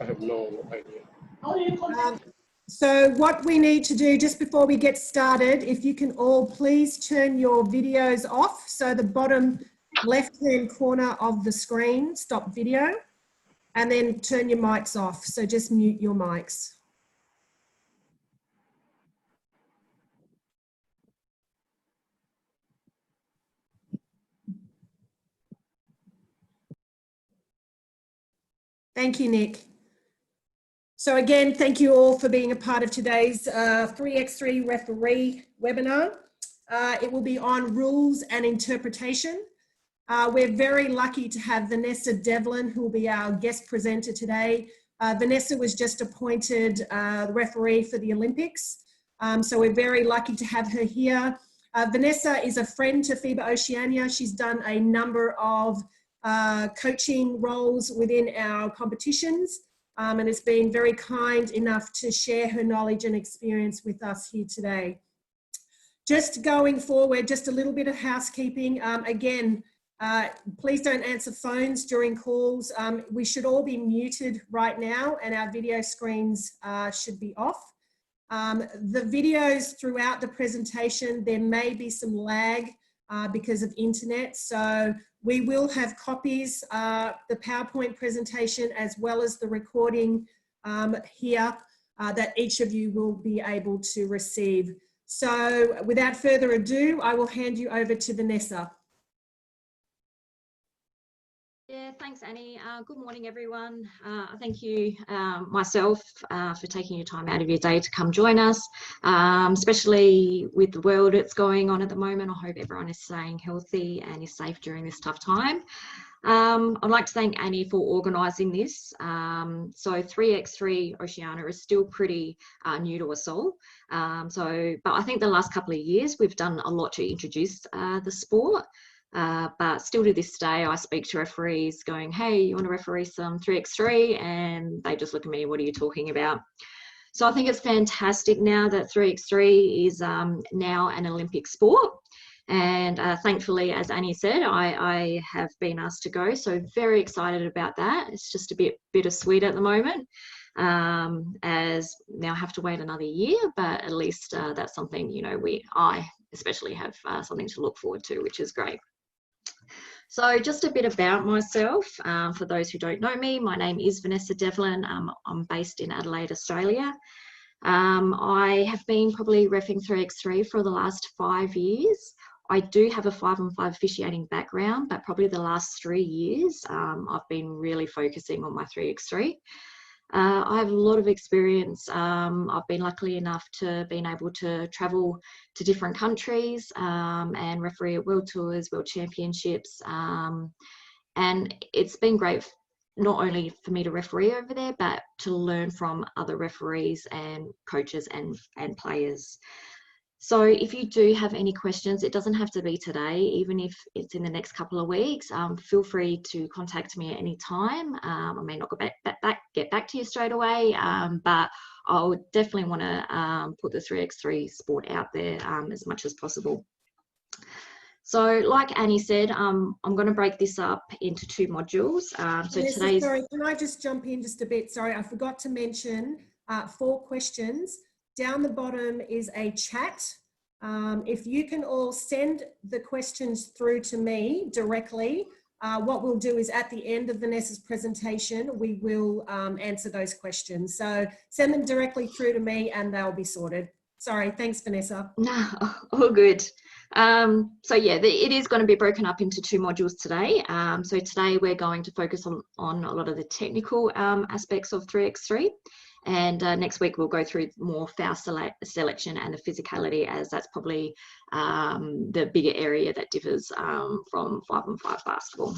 I have no idea. So what we need to do just before we get started, if you can all please turn your videos off. So the bottom left-hand corner of the screen, stop video, and then turn your mics off. So just mute your mics. Thank you, Nick. So again, thank you all for being a part of today's 3x3 referee webinar. It will be on rules and interpretation. We're very lucky to have Vanessa Devlin, who will be our guest presenter today. Vanessa was just appointed referee for the Olympics. So we're very lucky to have her here. Vanessa is a friend to FIBA Oceania. She's done a number of coaching roles within our competitions. And has been very kind enough to share her knowledge and experience with us here today. Just going forward, just a little bit of housekeeping. Again, please don't answer phones during calls. We should all be muted right now and our video screens should be off. The videos throughout the presentation, there may be some lag because of internet. So we will have copies, the PowerPoint presentation, as well as the recording here that each of you will be able to receive. So without further ado, I will hand you over to Vanessa. Yeah, thanks, Annie. Good morning, everyone. Thank you, myself, for taking your time out of your day to come join us, especially with the world that's going on at the moment. I hope everyone is staying healthy and is safe during this tough time. I'd like to thank Annie for organising this. So 3x3 Oceania is still pretty new to us all. But I think the last couple of years we've done a lot to introduce the sport. But still to this day, I speak to referees going, hey, you want to referee some 3x3? And they just look at me, what are you talking about? So I think it's fantastic now that 3x3 is now an Olympic sport. And thankfully, as Annie said, I have been asked to go. So very excited about that. It's just a bit bittersweet at the moment, as now have to wait another year, but at least that's something, you know, I especially have something to look forward to, which is great. So just a bit about myself, for those who don't know me, my name is Vanessa Devlin. I'm based in Adelaide, Australia. I have been probably reffing 3x3 for the last 5 years. I do have a 5-on-5 officiating background, but probably the last 3 years, I've been really focusing on my 3x3. I have a lot of experience. I've been lucky enough to being able to travel to different countries and referee at world tours, world championships. And it's been great not only for me to referee over there, but to learn from other referees and coaches and players. So if you do have any questions, it doesn't have to be today, even if it's in the next couple of weeks, feel free to contact me at any time. I may not get back to you straight away, but I'll definitely want to put the 3x3 sport out there as much as possible. So like Annie said, I'm going to break this up into 2 modules. Sorry, can I just jump in just a bit? Sorry, I forgot to mention 4 questions. Down the bottom is a chat. If you can all send the questions through to me directly, what we'll do is at the end of Vanessa's presentation, we will answer those questions. So send them directly through to me and they'll be sorted. Sorry, thanks, Vanessa. No, all good. So yeah, it is going to be broken up into 2 modules today. So today we're going to focus on a lot of the technical aspects of 3x3. And next week we'll go through more foul selection and the physicality, as that's probably the bigger area that differs from 5-on-5 basketball.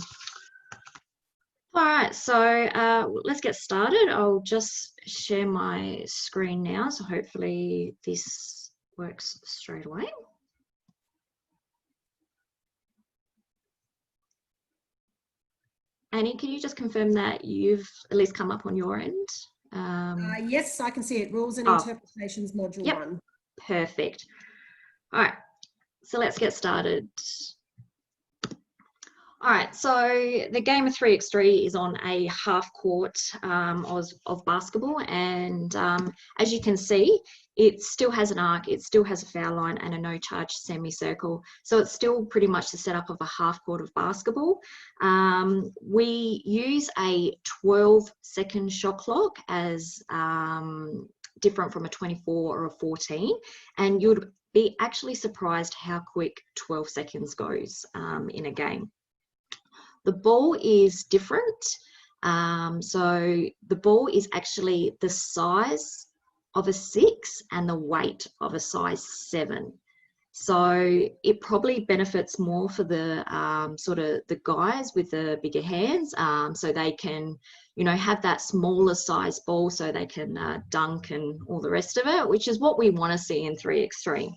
All right, so let's get started. I'll just share my screen now, so hopefully this works straight away. Annie, can you just confirm that you've at least come up on your end? Yes, I can see it. Rules and Interpretations, Module 1. Perfect. All right, so let's get started. All right, so the game of 3x3 is on a half court of basketball, and as you can see, it still has an arc, it still has a foul line and a no charge semicircle. So it's still pretty much the setup of a half court of basketball. We use a 12-second shot clock as different from a 24 or a 14, and you'd be actually surprised how quick 12 seconds goes in a game. The ball is different. So the ball is actually the size of a 6 and the weight of a size 7. So it probably benefits more for the sort of the guys with the bigger hands, so they can, you know, have that smaller size ball so they can dunk and all the rest of it, which is what we want to see in 3x3.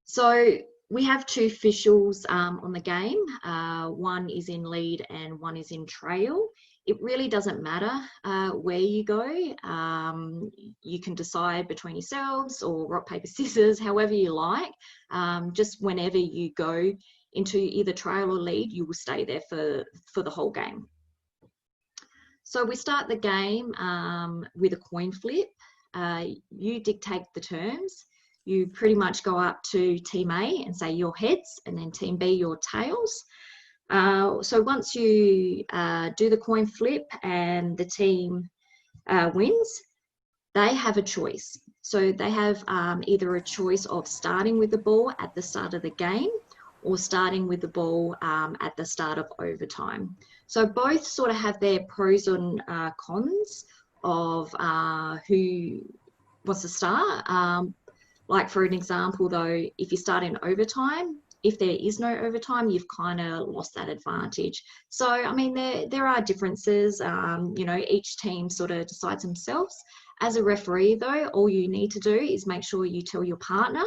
So we have 2 officials on the game. One is in lead and one is in trail. It really doesn't matter where you go. You can decide between yourselves or rock, paper, scissors, however you like. Just whenever you go into either trail or lead, you will stay there for the whole game. So we start the game with a coin flip. You dictate the terms. You pretty much go up to team A and say your heads, and then team B your tails. So once you do the coin flip and the team wins, they have a choice. So they have either a choice of starting with the ball at the start of the game or starting with the ball at the start of overtime. So both sort of have their pros and cons of who wants to start. Like for an example though, if you start in overtime, if there is no overtime, you've kind of lost that advantage. So, I mean, there are differences. You know, each team sort of decides themselves. As a referee though, all you need to do is make sure you tell your partner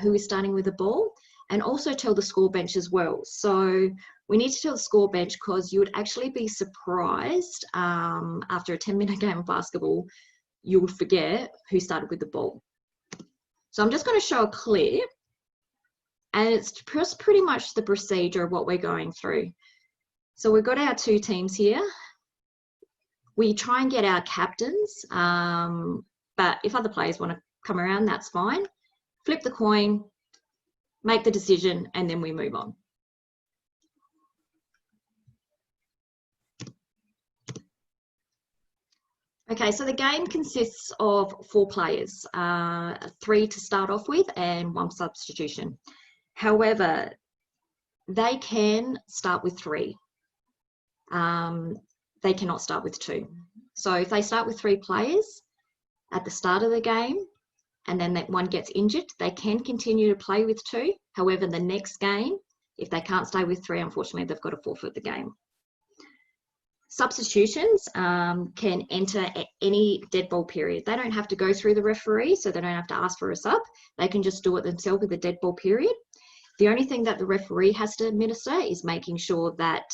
who is starting with the ball, and also tell the score bench as well. So we need to tell the score bench because you would actually be surprised after a 10-minute game of basketball, you would forget who started with the ball. So I'm just going to show a clip, and it's just pretty much the procedure of what we're going through. So we've got our 2 teams here. We try and get our captains, but if other players want to come around, that's fine. Flip the coin, make the decision, and then we move on. Okay, so the game consists of 4 players, 3 to start off with and 1 substitution. However, they can start with 3. They cannot start with 2. So if they start with 3 players at the start of the game and then that one gets injured, they can continue to play with 2. However, the next game, if they can't stay with 3, unfortunately, they've got to forfeit the game. Substitutions can enter at any dead ball period. They don't have to go through the referee, so they don't have to ask for a sub. They can just do it themselves with the dead ball period. The only thing that the referee has to administer is making sure that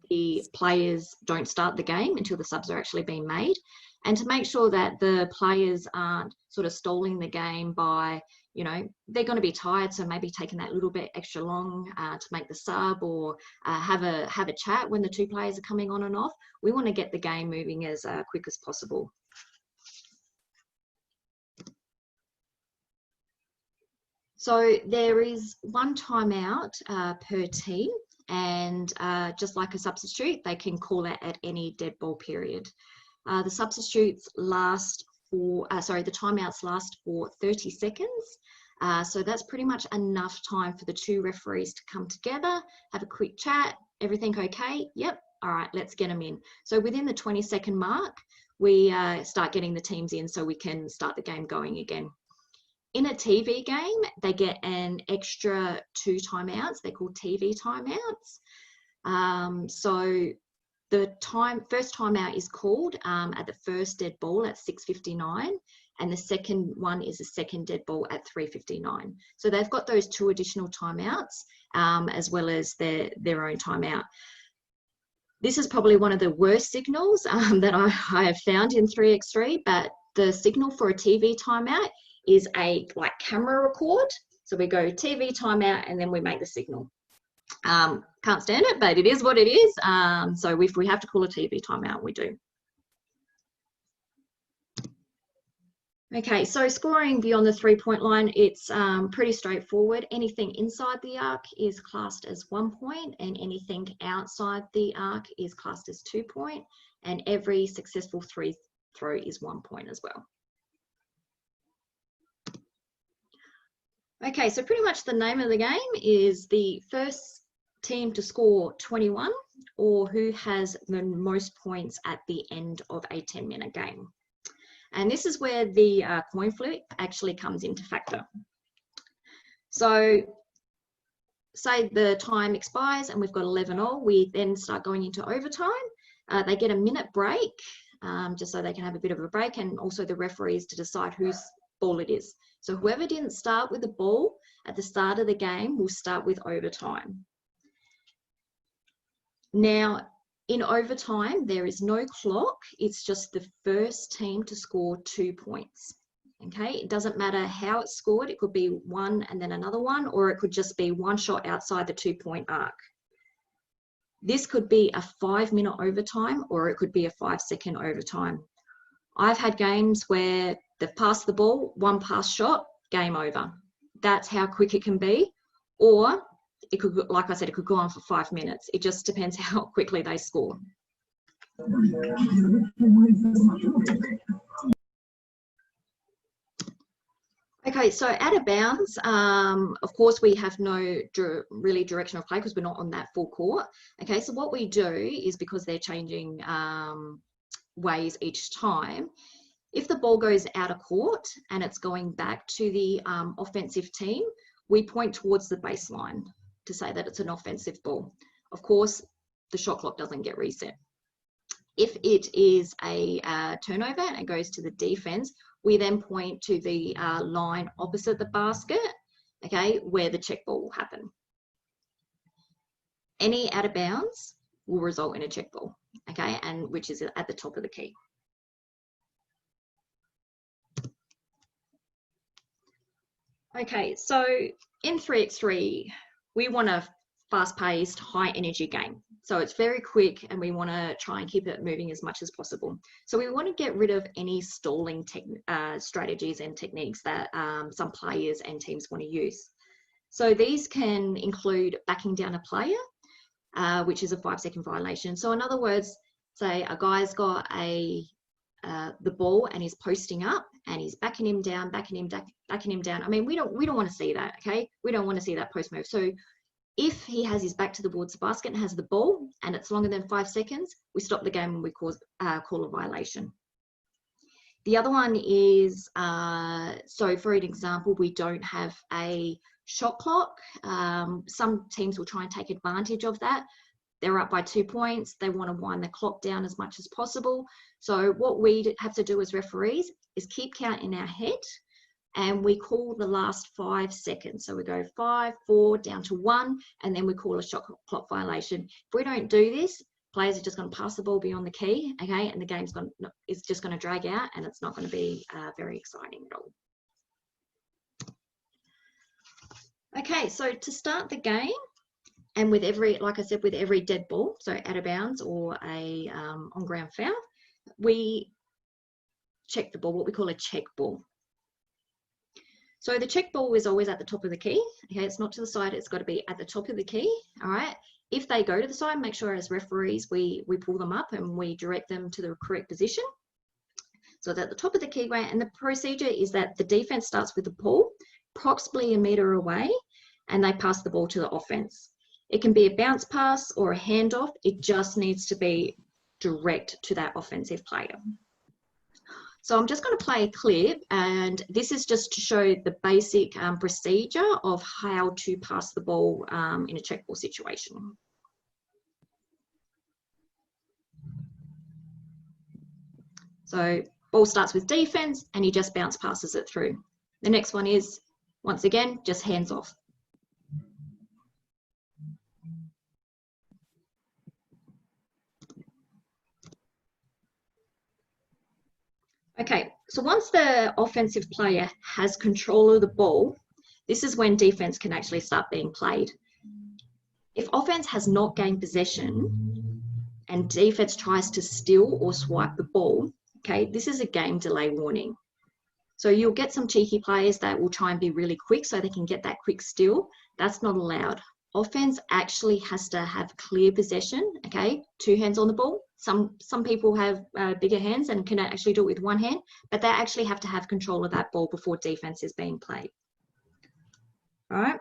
the players don't start the game until the subs are actually being made, and to make sure that the players aren't sort of stalling the game by, you know, they're going to be tired, so maybe taking that little bit extra long to make the sub, or have a chat when the 2 players are coming on and off. We want to get the game moving as quick as possible. So there is 1 timeout per team, and just like a substitute, they can call it at any dead ball period. The substitutes last for, the timeouts last for 30 seconds. So that's pretty much enough time for the 2 referees to come together, have a quick chat. Everything okay? Yep. All right, let's get them in. So within the 20-second mark, we start getting the teams in so we can start the game going again. In a TV game, they get an extra 2 timeouts. They're called TV timeouts. So the first timeout is called at the first dead ball at 6:59, and the second one is the second dead ball at 3:59. So they've got those 2 additional timeouts as well as their own timeout. This is probably one of the worst signals that I have found in 3x3, but the signal for a TV timeout is a camera record So we go TV timeout and then we make the signal. Can't stand it, but it is what it is. So if we have to call a TV timeout, we do. Okay, so scoring beyond the 3-point line, it's pretty straightforward. Anything inside the arc is classed as 1 point, and anything outside the arc is classed as 2 point, and every successful free throw is 1 point as well. Okay, so pretty much the name of the game is the first team to score 21 or who has the most points at the end of a 10-minute game. And this is where the coin flip actually comes into factor. So say the time expires and we've got 11-all, we then start going into overtime. They get a minute break, just so they can have a bit of a break, and also the referees to decide whose ball it is. So whoever didn't start with the ball at the start of the game will start with overtime. Now, in overtime, there is no clock. It's just the first team to score 2 points. Okay, it doesn't matter how it's scored. It could be one and then another one, or it could just be one shot outside the 2-point arc. This could be a 5-minute overtime, or it could be a 5-second overtime. I've had games where they've passed the ball, one pass shot, game over. That's how quick it can be. Or it could, like I said, it could go on for 5 minutes. It just depends how quickly they score. Okay, so out of bounds, of course, we have no really direction of play because we're not on that full court. Okay, so what we do is, because they're changing ways each time, if the ball goes out of court and it's going back to the offensive team, we point towards the baseline to say that it's an offensive ball. Of course, the shot clock doesn't get reset. If it is a turnover and it goes to the defense, we then point to the line opposite the basket, okay, where the check ball will happen. Any out of bounds will result in a check ball, okay, and which is at the top of the key. Okay, so in 3x3, we want a fast-paced, high-energy game. So it's very quick, and we want to try and keep it moving as much as possible. So we want to get rid of any stalling strategies and techniques that some players and teams want to use. So these can include backing down a player, which is a 5-second violation. So in other words, say a guy's got the ball and he's posting up and he's backing him down. I mean, we don't want to see that, okay? We don't want to see that post move. So if he has his back towards the basket and has the ball and it's longer than 5 seconds, we stop the game and we call a violation. The other one is, so for an example, we don't have a shot clock. Some teams will try and take advantage of that. They're up by 2 points. They want to wind the clock down as much as possible. So what we have to do as referees is keep count in our head, and we call the last 5 seconds. So we go 5, 4, down to 1, and then we call a shot clock violation. If we don't do this, players are just going to pass the ball beyond the key, okay, and the game's is just going to drag out, and it's not going to be very exciting at all. Okay, so to start the game, and with every, like I said, with every dead ball, so out of bounds or a on-ground foul, we check the ball, what we call a check ball. So the check ball is always at the top of the key. Okay, it's not to the side, it's got to be at the top of the key, all right? If they go to the side, make sure as referees, we pull them up and we direct them to the correct position. So it's at the top of the keyway, and the procedure is that the defense starts with the ball, approximately a meter away, and they pass the ball to the offense. It can be a bounce pass or a handoff. It just needs to be direct to that offensive player. So I'm just going to play a clip, and this is just to show the basic procedure of how to pass the ball in a check ball situation. So ball starts with defense and he just bounce passes it through. The next one is, once again, just hands off. Okay, so once the offensive player has control of the ball, This is when defense can actually start being played. If offense has not gained possession and defense tries to steal or swipe the ball, okay, this is a game delay warning. So you'll get some cheeky players that will try and be really quick so they can get that quick steal. That's not allowed. Offense actually has to have clear possession, okay, 2 hands on the ball. Some people have bigger hands and can actually do it with 1 hand, but they actually have to have control of that ball before defense is being played. All right.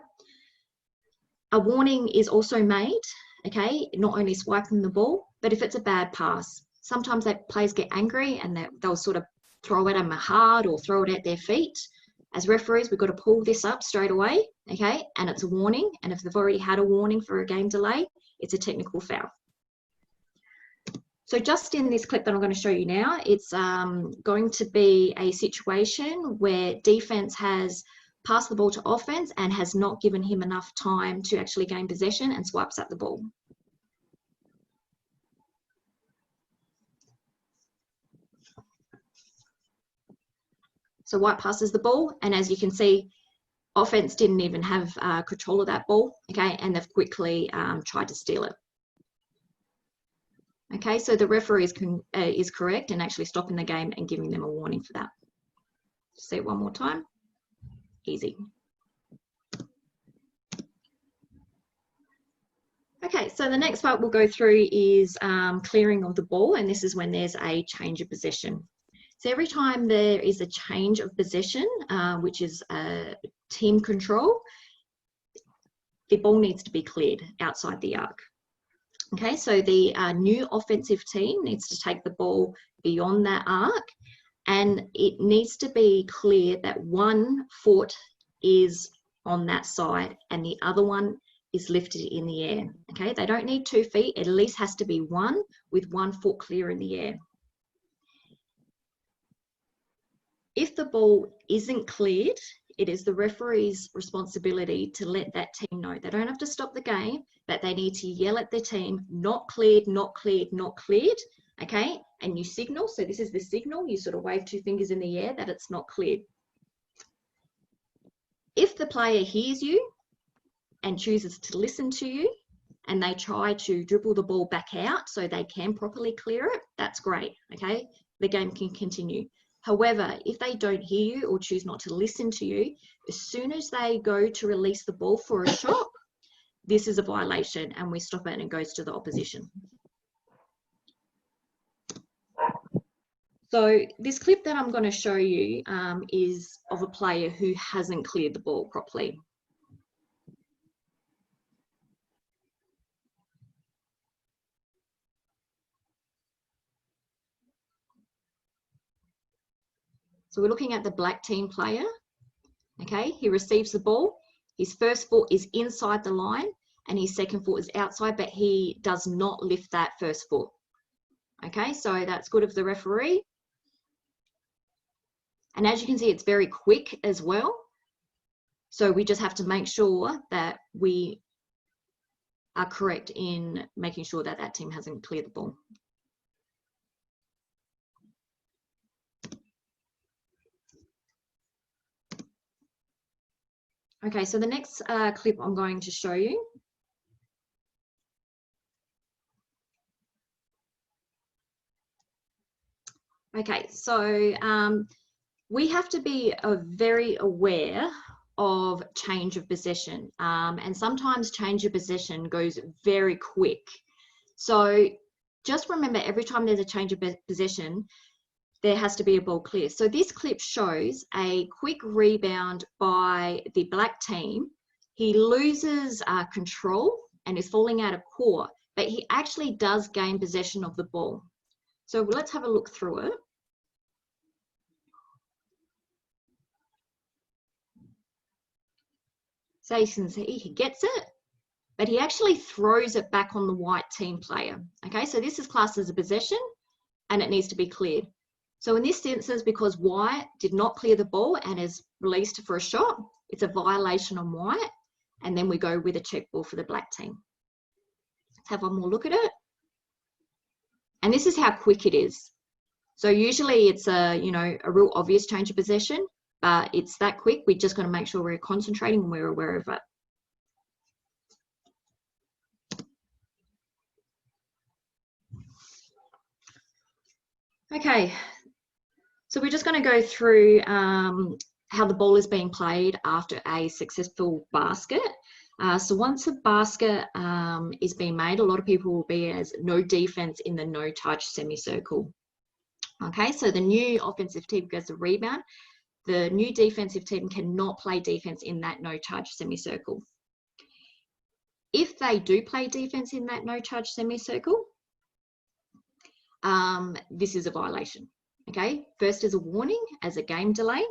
A warning is also made, okay, not only swiping the ball, but if it's a bad pass. Sometimes that players get angry and they'll sort of throw it at them hard or throw it at their feet. As referees, we've got to pull this up straight away, okay, and it's a warning. And if they've already had a warning for a game delay, it's a technical foul. So just in this clip that I'm going to show you now, it's going to be a situation where defense has passed the ball to offense and has not given him enough time to actually gain possession and swipes at the ball. So White passes the ball, and as you can see, offense didn't even have control of that ball, okay, and they've quickly tried to steal it. Okay, so the referee is correct in actually stopping the game and giving them a warning for that. See it one more time. Easy. Okay, so the next part we'll go through is clearing of the ball, and this is when there's a change of possession. So every time there is a change of possession, which is team control, the ball needs to be cleared outside the arc. Okay, so the new offensive team needs to take the ball beyond that arc, and it needs to be clear that 1 foot is on that side and the other one is lifted in the air. Okay, they don't need 2 feet, it at least has to be 1 with 1 foot clear in the air. If the ball isn't cleared, it is the referee's responsibility to let that team know. They don't have to stop the game, but they need to yell at the team, not cleared, not cleared, not cleared, okay? And you signal, so this is the signal, you sort of wave 2 fingers in the air that it's not cleared. If the player hears you and chooses to listen to you, and they try to dribble the ball back out so they can properly clear it, that's great, okay? The game can continue. However, if they don't hear you or choose not to listen to you, as soon as they go to release the ball for a shot, this is a violation and we stop it and it goes to the opposition. So this clip that I'm going to show you is of a player who hasn't cleared the ball properly. So we're looking at the black team player, okay? He receives the ball. His first foot is inside the line and his second foot is outside, but he does not lift that first foot. Okay, so that's good of the referee. And as you can see, it's very quick as well. So we just have to make sure that we are correct in making sure that that team hasn't cleared the ball. Okay, so the next clip I'm going to show you. Okay, so we have to be very aware of change of possession, and sometimes change of possession goes very quick. So just remember, every time there's a change of possession, there has to be a ball clear. So this clip shows a quick rebound by the black team. He loses control and is falling out of court, but he actually does gain possession of the ball. So let's have a look through it. So you can see he gets it, but he actually throws it back on the white team player. Okay, so this is classed as a possession and it needs to be cleared. So in this instance, because white did not clear the ball and is released for a shot, it's a violation on white, and then we go with a check ball for the black team. Let's have one more look at it. And this is how quick it is. So usually it's a real obvious change of possession, but it's that quick. We're just going to make sure we're concentrating and we're aware of it. Okay, so we're just going to go through how the ball is being played after a successful basket. So once a basket is being made, a lot of people will be as no defense in the no touch semicircle. Okay, so the new offensive team gets a rebound. The new defensive team cannot play defense in that no touch semicircle. If they do play defense in that no touch semicircle, this is a violation. Okay, first is a warning as a game delay,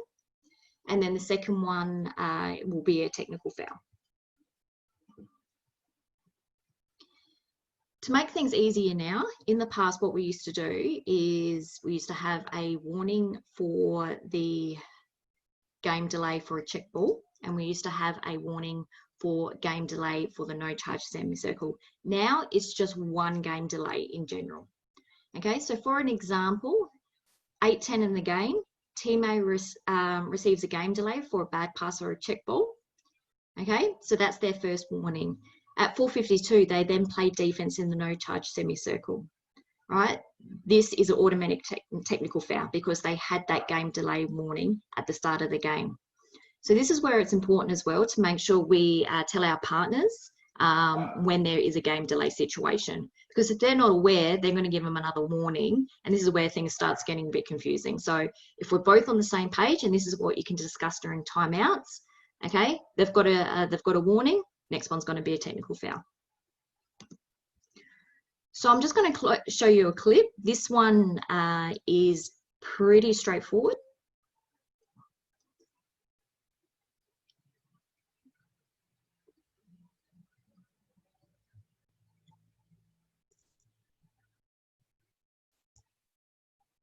and then the second one will be a technical foul. To make things easier now, in the past, what we used to do is we used to have a warning for the game delay for a check ball, and we used to have a warning for game delay for the no charge semicircle. Now it's just one game delay in general. Okay, so for an example, 8-10 in the game, team A receives a game delay for a bad pass or a check ball. Okay, so that's their first warning. At 4:52, they then play defense in the no charge semicircle. Right, this is an automatic technical foul because they had that game delay warning at the start of the game. So this is where it's important as well to make sure we tell our partners when there is a game delay situation, because if they're not aware, they're going to give them another warning, and this is where things starts getting a bit confusing. So if we're both on the same page, and this is what you can discuss during timeouts, okay, they've got a warning. Next one's going to be a technical foul. So I'm just going to show you a clip. This one is pretty straightforward.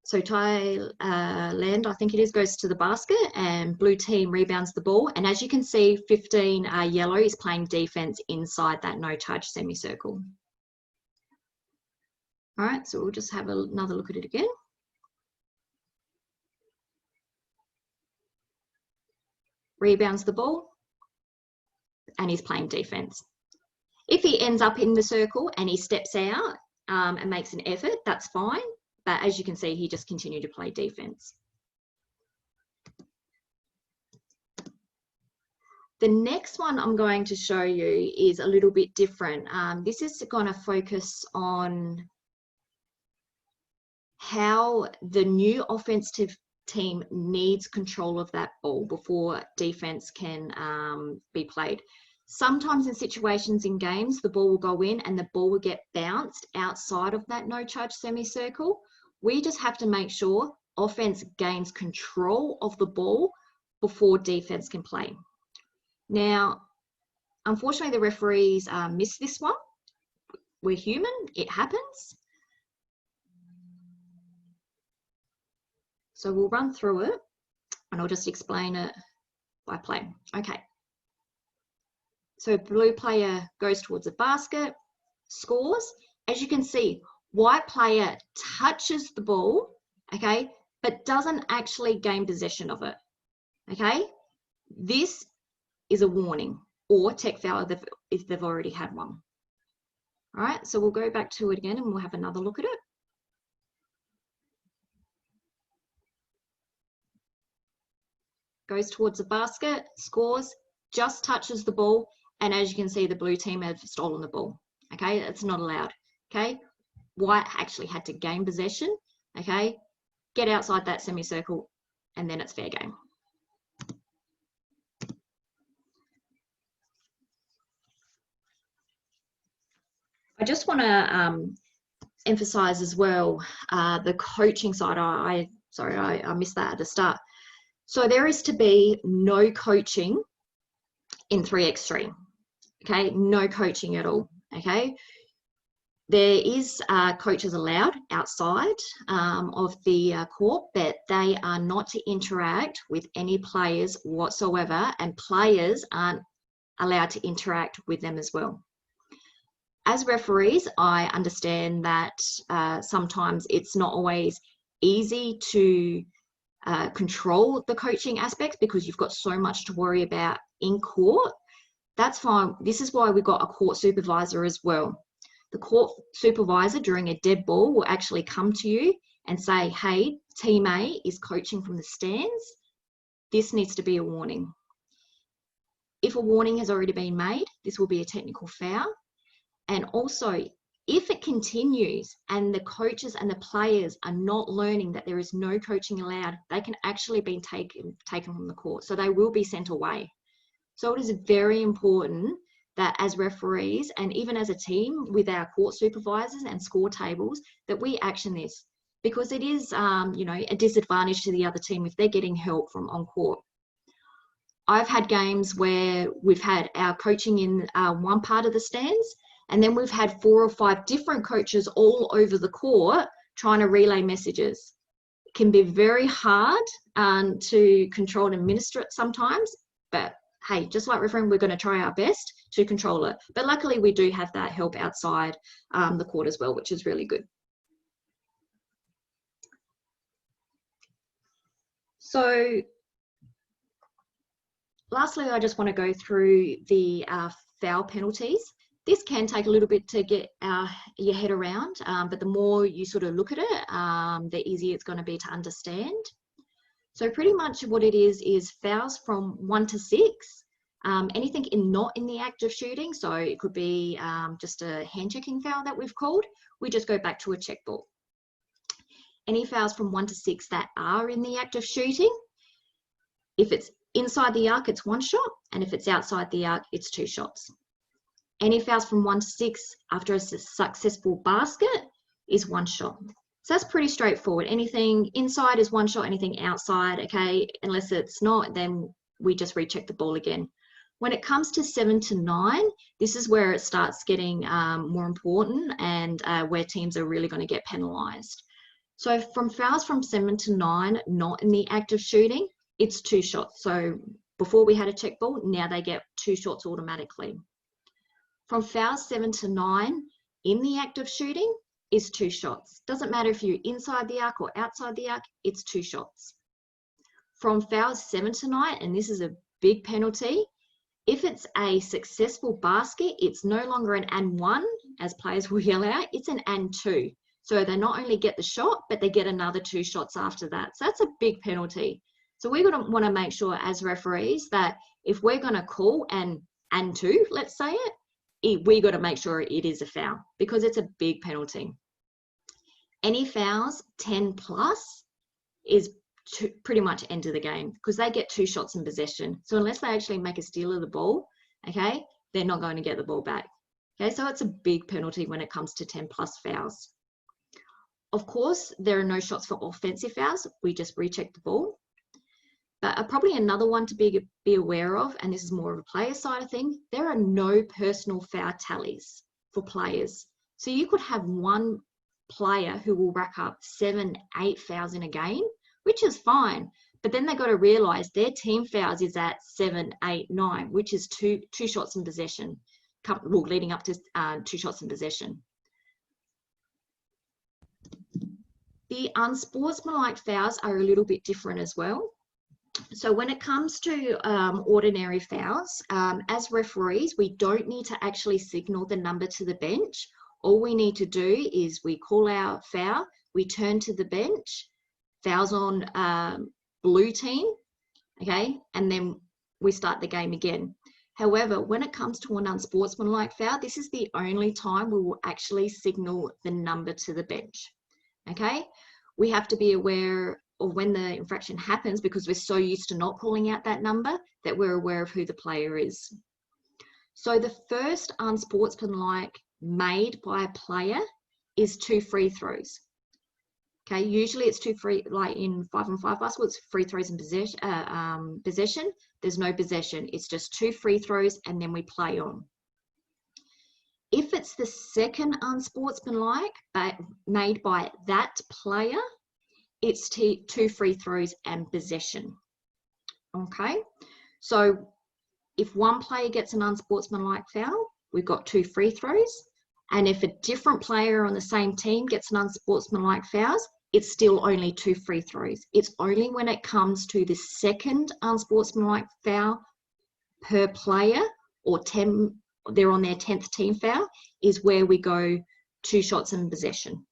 So Thailand, I think it is, goes to the basket and blue team rebounds the ball. And as you can see, 15 yellow is playing defense inside that no touch semicircle. All right, so we'll just have another look at it again. Rebounds the ball and he's playing defense. If he ends up in the circle and he steps out and makes an effort, that's fine. But as you can see, he just continued to play defense. The next one I'm going to show you is a little bit different. This is going to focus on how the new offensive team needs control of that ball before defense can be played. Sometimes in situations in games, the ball will go in and the ball will get bounced outside of that no charge semicircle. We just have to make sure offense gains control of the ball before defense can play. Now, unfortunately, the referees missed this one. We're human, it happens. So we'll run through it and I'll just explain it by play. Okay. So blue player goes towards the basket, scores. As you can see, white player touches the ball, okay, but doesn't actually gain possession of it, okay? This is a warning or tech foul if they've already had one. All right, so we'll go back to it again and we'll have another look at it. Goes towards the basket, scores, just touches the ball, and as you can see, the blue team have stolen the ball, okay? It's not allowed, okay? White actually had to gain possession, okay? Get outside that semicircle, and then it's fair game. I just want to emphasize as well the coaching side. Sorry, I missed that at the start. So there is to be no coaching in 3x3, okay? No coaching at all, okay? There is coaches allowed outside of the court, but they are not to interact with any players whatsoever, and players aren't allowed to interact with them as well. As referees, I understand that sometimes it's not always easy to control the coaching aspects because you've got so much to worry about in court, that's fine. This is why we got a court supervisor as well. The court supervisor during a dead ball will actually come to you and say, hey, team A is coaching from the stands. This needs to be a warning. If a warning has already been made, this will be a technical foul. And also, if it continues and the coaches and the players are not learning that there is no coaching allowed, they can actually be taken from the court. So they will be sent away. So it is very important that as referees and even as a team with our court supervisors and score tables, that we action this, because it is, a disadvantage to the other team if they're getting help from on court. I've had games where we've had our coaching in one part of the stands, and then we've had 4 or 5 different coaches all over the court trying to relay messages. It can be very hard to control and administer it sometimes, but hey, just like refereeing, we're going to try our best to control it. But luckily, we do have that help outside the court as well, which is really good. So lastly, I just want to go through the foul penalties. This can take a little bit to get your head around, but the more you sort of look at it, the easier it's going to be to understand. So pretty much what it is fouls from 1 to 6, anything not in the act of shooting. So it could be just a hand checking foul that we've called. We just go back to a check ball. Any fouls from 1 to 6 that are in the act of shooting, if it's inside the arc, it's 1 shot. And if it's outside the arc, it's 2 shots. Any fouls from 1 to 6 after a successful basket is 1 shot. So that's pretty straightforward. Anything inside is 1 shot, anything outside, okay, unless it's not, then we just recheck the ball again. When it comes to 7 to 9, this is where it starts getting more important and where teams are really going to get penalised. So from fouls from 7 to 9, not in the act of shooting, it's 2 shots. So before we had a check ball, now they get 2 shots automatically. From fouls 7 to 9, in the act of shooting, is 2 shots. Doesn't matter if you're inside the arc or outside the arc, it's 2 shots. From fouls 7 to 9, and this is a big penalty, if it's a successful basket, it's no longer an and 1, as players will yell out, it's an and 2. So they not only get the shot, but they get another 2 shots after that. So that's a big penalty. So we're going to want to make sure as referees that if we're going to call and 2, let's say we got to make sure it is a foul because it's a big penalty. Any fouls 10 plus is pretty much end of the game because they get 2 shots in possession. So unless they actually make a steal of the ball, okay, they're not going to get the ball back. Okay, so it's a big penalty when it comes to 10 plus fouls. Of course, there are no shots for offensive fouls. We just recheck the ball. But probably another one to be aware of, and this is more of a player side of thing, there are no personal foul tallies for players. So you could have one player who will rack up 7, 8 fouls in a game, which is fine. But then they got to realise their team fouls is at 7, 8, 9, which is two shots in possession, well, leading up to 2 shots in possession. The unsportsmanlike fouls are a little bit different as well. So when it comes to ordinary fouls, as referees, we don't need to actually signal the number to the bench. All we need to do is we call our foul, we turn to the bench, fouls on blue team, okay, and then we start the game again. However, when it comes to an unsportsmanlike foul, this is the only time we will actually signal the number to the bench, okay? We have to be aware of when the infraction happens because we're so used to not calling out that number that we're aware of who the player is. So the first unsportsmanlike made by a player is 2 free throws. Okay, usually it's 2 free, like in 5-on-5 basketball, it's free throws in possession. There's no possession. It's just 2 free throws and then we play on. If it's the second unsportsmanlike made by that player, it's 2 free throws and possession. Okay, so if one player gets an unsportsmanlike foul, we've got 2 free throws. And if a different player on the same team gets an unsportsmanlike foul, it's still only 2 free throws. It's only when it comes to the second unsportsmanlike foul per player, or 10, they're on their 10th team foul, is where we go 2 shots in possession.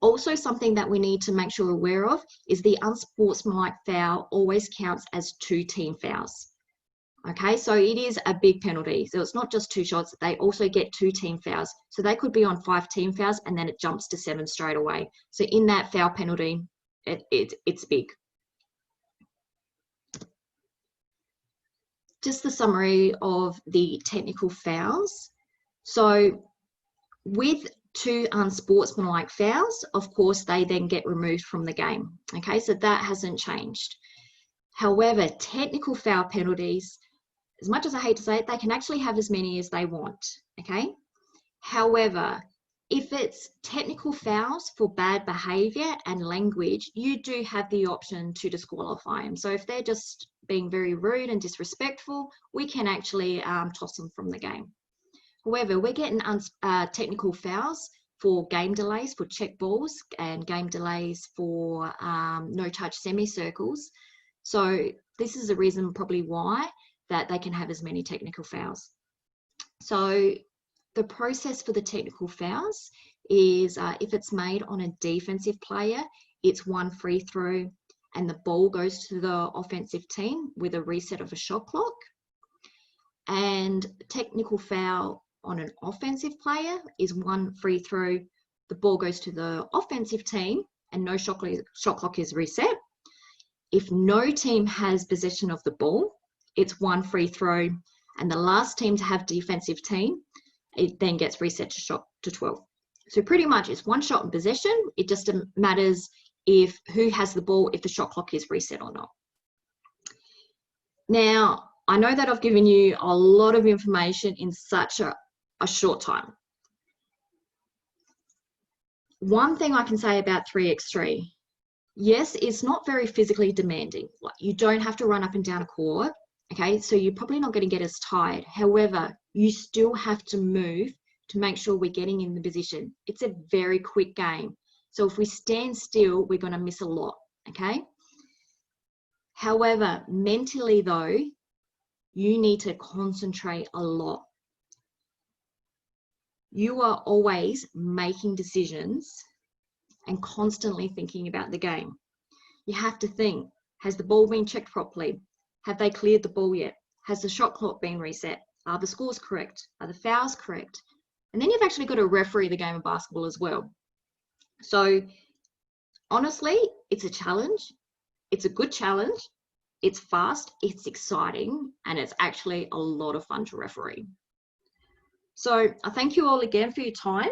Also, something that we need to make sure we're aware of is the unsportsmanlike foul always counts as 2 team fouls. Okay, so it is a big penalty. So it's not just 2 shots, they also get 2 team fouls. So they could be on 5 team fouls and then it jumps to 7 straight away. So in that foul penalty, it's big. Just the summary of the technical fouls. So with 2 unsportsmanlike fouls, of course, they then get removed from the game. Okay, so that hasn't changed. However, technical foul penalties, as much as I hate to say it, they can actually have as many as they want. Okay. However, if it's technical fouls for bad behavior and language, you do have the option to disqualify them. So if they're just being very rude and disrespectful, we can actually toss them from the game. However, we're getting technical fouls for game delays, for check balls, and game delays for no-touch semicircles. So this is a reason probably why that they can have as many technical fouls. So the process for the technical fouls is if it's made on a defensive player, it's 1 free throw and the ball goes to the offensive team with a reset of a shot clock. And technical foul on an offensive player is 1 free throw, the ball goes to the offensive team and no shot clock is reset. If no team has possession of the ball, it's 1 free throw, and the last team to have defensive team, it then gets reset to 12. So pretty much it's 1 shot in possession. It just matters if who has the ball, if the shot clock is reset or not. Now, I know that I've given you a lot of information in such a short time. One thing I can say about 3x3, yes, it's not very physically demanding. Like, you don't have to run up and down a court. Okay, so you're probably not going to get as tired. However, you still have to move to make sure we're getting in the position. It's a very quick game. So if we stand still, we're going to miss a lot, okay? However, mentally though, you need to concentrate a lot. You are always making decisions and constantly thinking about the game. You have to think, has the ball been checked properly? Have they cleared the ball yet? Has the shot clock been reset? Are the scores correct? Are the fouls correct? And then you've actually got to referee the game of basketball as well. So honestly, it's a challenge. It's a good challenge. It's fast, it's exciting, and it's actually a lot of fun to referee. So I thank you all again for your time.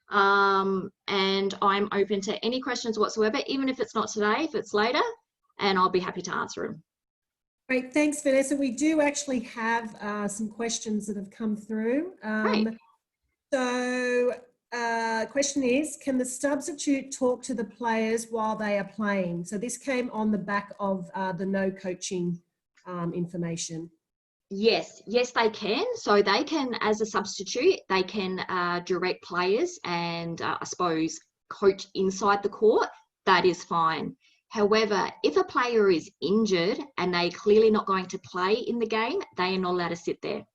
And I'm open to any questions whatsoever, even if it's not today, if it's later, and I'll be happy to answer them. Great, thanks Vanessa. We do actually have some questions that have come through. Great. So question is, can the substitute talk to the players while they are playing? So this came on the back of the no coaching information. Yes, they can. So they can, as a substitute, they can direct players and I suppose coach inside the court. That is fine. However, if a player is injured and they're clearly not going to play in the game, they are not allowed to sit there.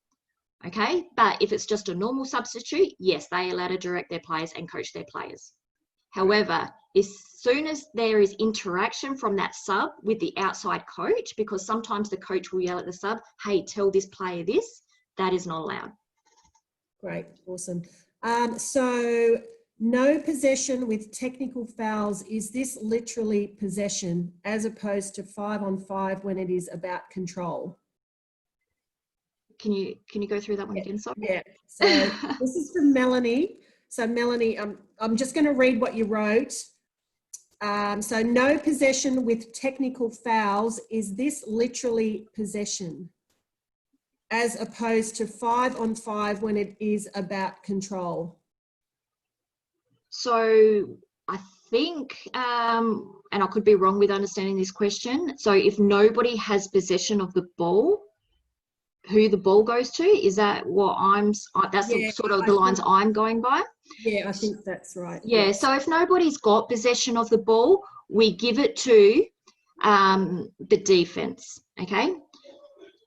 Okay, but if it's just a normal substitute, yes, they are allowed to direct their players and coach their players. However, as soon as there is interaction from that sub with the outside coach, because sometimes the coach will yell at the sub, hey, tell this player this, that is not allowed. Great, awesome. So no possession with technical fouls, is this literally possession as opposed to 5-on-5 when it is about control? Can you go through that one again? Sorry. Yeah. So this is from Melanie. So Melanie, I'm just going to read what you wrote. So no possession with technical fouls, is this literally possession as opposed to 5-on-5 when it is about control? So I think, and I could be wrong with understanding this question. So if nobody has possession of the ball, who the ball goes to, is that what that's sort of the lines I'm going by? Yeah, I think that's right. Yeah, Yes. so if nobody's got possession of the ball, we give it to the defense, okay?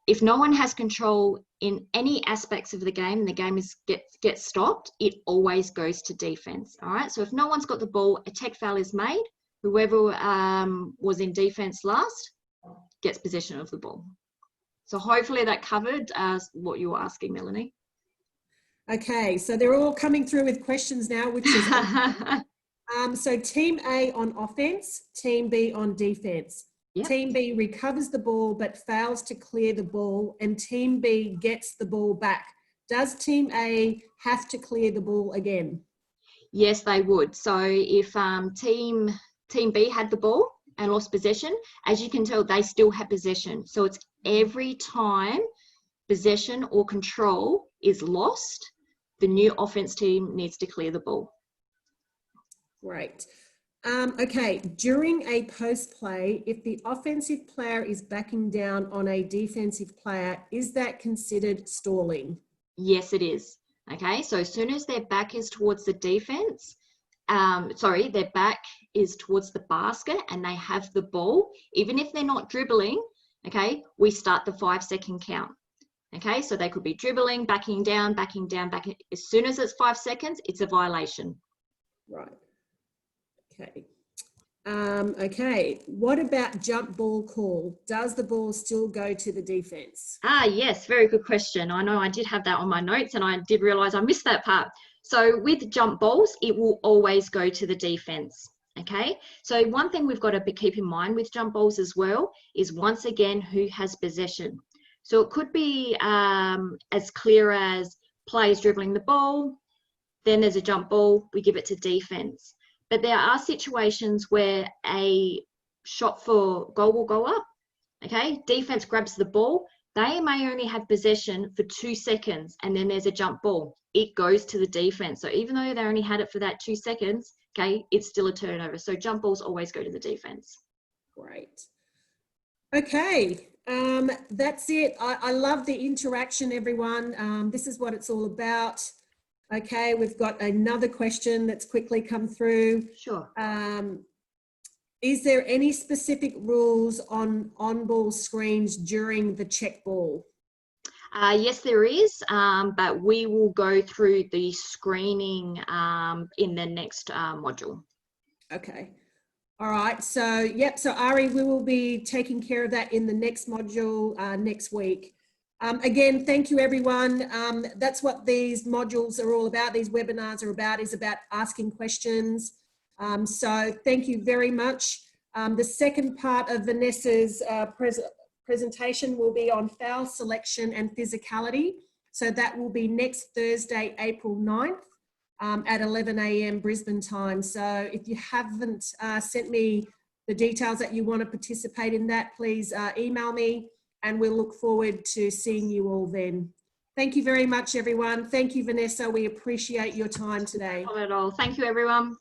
If no one has control in any aspects of the game gets stopped, it always goes to defense, all right? So if no one's got the ball, a tech foul is made. Whoever was in defense last gets possession of the ball. So hopefully that covered what you were asking, Melanie. Okay, so they're all coming through with questions now, which is so Team A on offense, Team B on defense. Yep. Team B recovers the ball but fails to clear the ball, and Team B gets the ball back. Does Team A have to clear the ball again? Yes, they would. So if Team B had the ball and lost possession, as you can tell, they still have possession. So it's every time possession or control is lost, the new offense team needs to clear the ball. Great. Okay, during a post play, if the offensive player is backing down on a defensive player, is that considered stalling? Yes, it is. Okay, so as soon as their back is towards the defense, their back is towards the basket and they have the ball, even if they're not dribbling, okay, we start the 5-second count. Okay, so they could be dribbling, backing down, backing. As soon as it's 5 seconds, it's a violation. Right. Okay. Okay. What about jump ball call? Does the ball still go to the defense? Yes, very good question. I know I did have that on my notes and I did realize I missed that part. So with jump balls, it will always go to the defense. Okay, so one thing we've got to keep in mind with jump balls as well is, once again, who has possession. So it could be as clear as players dribbling the ball, then there's a jump ball, we give it to defense. But there are situations where a shot for goal will go up, okay? Defense grabs the ball, they may only have possession for 2 seconds, and then there's a jump ball. It goes to the defense. So even though they only had it for that 2 seconds, okay, it's still a turnover. So jump balls always go to the defense. Great. Okay, that's it. I love the interaction, everyone. This is what it's all about. Okay, we've got another question that's quickly come through. Sure. Is there any specific rules on on-ball screens during the check ball? Yes, there is, but we will go through the screening in the next module. Okay. All right. So, yep. So, Ari, we will be taking care of that in the next module next week. Again, thank you, everyone. That's what these modules are all about. These webinars are about asking questions. So thank you very much. The second part of Vanessa's presentation will be on foul selection and physicality. So that will be next Thursday, April 9th at 11 a.m. Brisbane time. So if you haven't sent me the details that you want to participate in that, please email me, and we'll look forward to seeing you all then. Thank you very much, everyone. Thank you, Vanessa. We appreciate your time today. Not at all. Thank you, everyone.